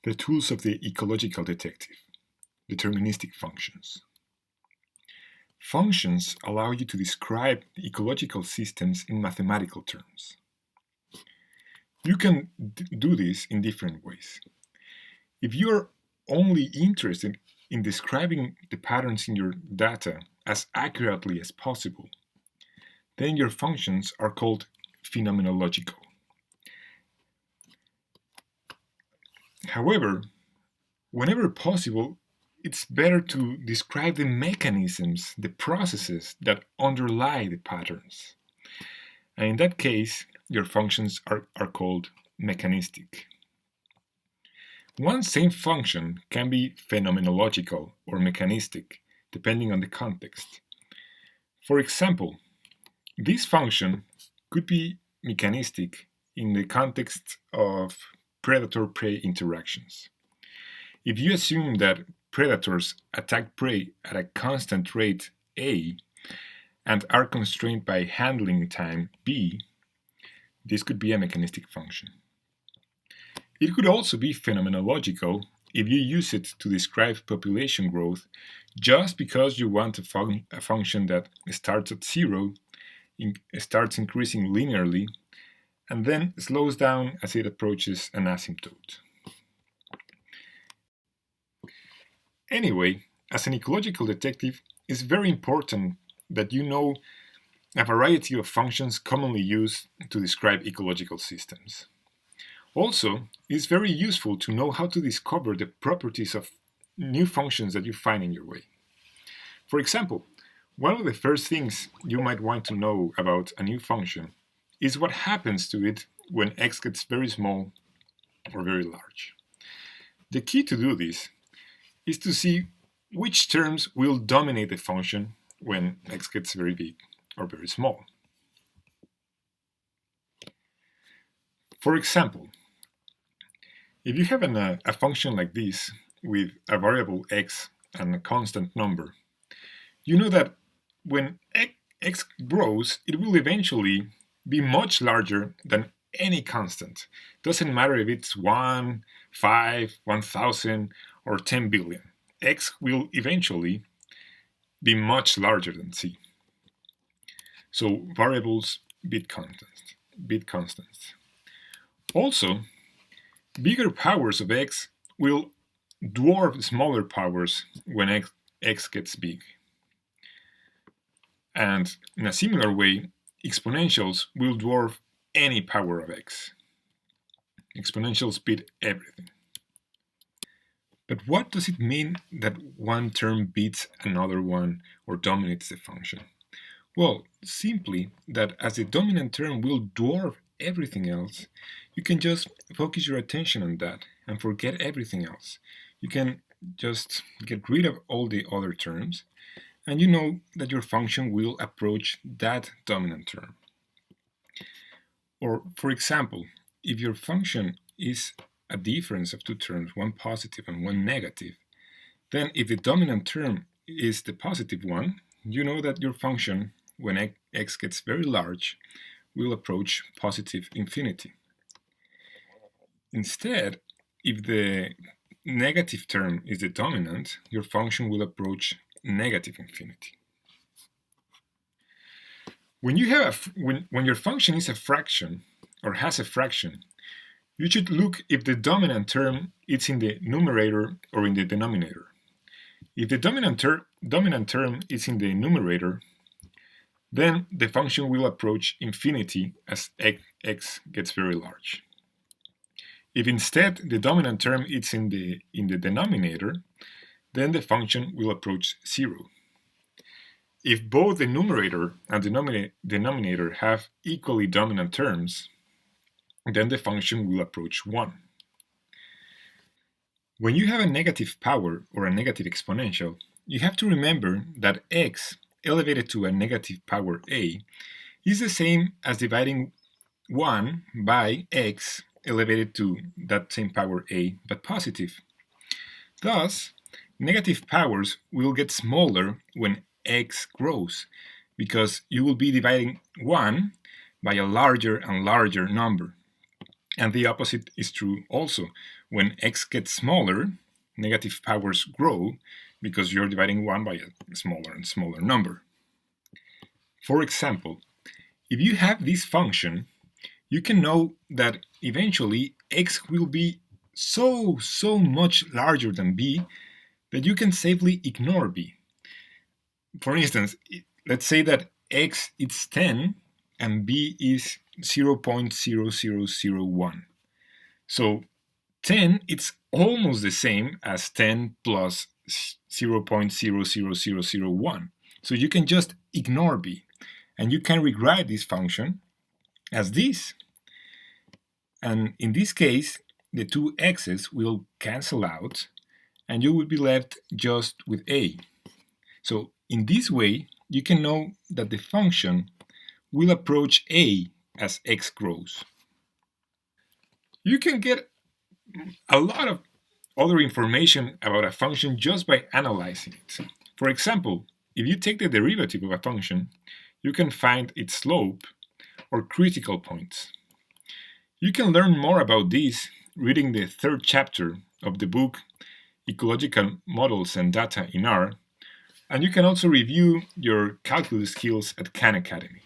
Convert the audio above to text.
The tools of the ecological detective. Deterministic functions. Functions allow you to describe ecological systems in mathematical terms. You can do this in different ways. If you're only interested in describing the patterns in your data as accurately as possible, then your functions are called phenomenological. However, whenever possible, it's better to describe the mechanisms, the processes that underlie the patterns. And in that case, your functions are called mechanistic. One same function can be phenomenological or mechanistic, depending on the context. For example, this function could be mechanistic in the context of predator-prey interactions. If you assume that predators attack prey at a constant rate A and are constrained by handling time B, this could be a mechanistic function. It could also be phenomenological if you use it to describe population growth just because you want a function that starts at zero, starts increasing linearly, and then slows down as it approaches an asymptote. Anyway, as an ecological detective, it's very important that you know a variety of functions commonly used to describe ecological systems. Also, it's very useful to know how to discover the properties of new functions that you find in your way. For example, one of the first things you might want to know about a new function is what happens to it when x gets very small or very large. The key to do this is to see which terms will dominate the function when x gets very big or very small. For example, if you have a function like this with a variable x and a constant number, you know that when x grows, it will eventually be much larger than any constant. Doesn't matter if it's 1, 5, 1,000, or 10 billion. X will eventually be much larger than c. So variables bit constants. Also, bigger powers of x will dwarf smaller powers when x gets big. And in a similar way, exponentials will dwarf any power of x. Exponentials beat everything. But what does it mean that one term beats another one or dominates the function? Well, simply that as the dominant term will dwarf everything else, you can just focus your attention on that and forget everything else. You can just get rid of all the other terms, and you know that your function will approach that dominant term. Or, for example, if your function is a difference of two terms, one positive and one negative, then if the dominant term is the positive one, you know that your function, when x gets very large, will approach positive infinity. Instead, if the negative term is the dominant, your function will approach negative infinity. When your function is a fraction or has a fraction, you should look if the dominant term is in the numerator or in the denominator. If the dominant term is in the numerator, then the function will approach infinity as x gets very large. If instead the dominant term is in the denominator, then the function will approach 0. If both the numerator and the denominator have equally dominant terms, then the function will approach 1. When you have a negative power or a negative exponential, you have to remember that x elevated to a negative power a is the same as dividing 1 by x elevated to that same power a, but positive. Thus, negative powers will get smaller when x grows, because you will be dividing 1 by a larger and larger number. And the opposite is true also. When x gets smaller, negative powers grow because you're dividing 1 by a smaller and smaller number. For example, if you have this function, you can know that eventually x will be so much larger than b that you can safely ignore b. For instance, let's say that x is 10 and b is 0.0001. So 10, it's almost the same as 10 plus 0.00001. So you can just ignore b, and you can rewrite this function as this. And in this case, the two x's will cancel out, and you will be left just with a. So in this way, you can know that the function will approach a as x grows. You can get a lot of other information about a function just by analyzing it. For example, if you take the derivative of a function, you can find its slope or critical points. You can learn more about this reading the third chapter of the book Ecological Models and Data in R, and you can also review your calculus skills at Khan Academy.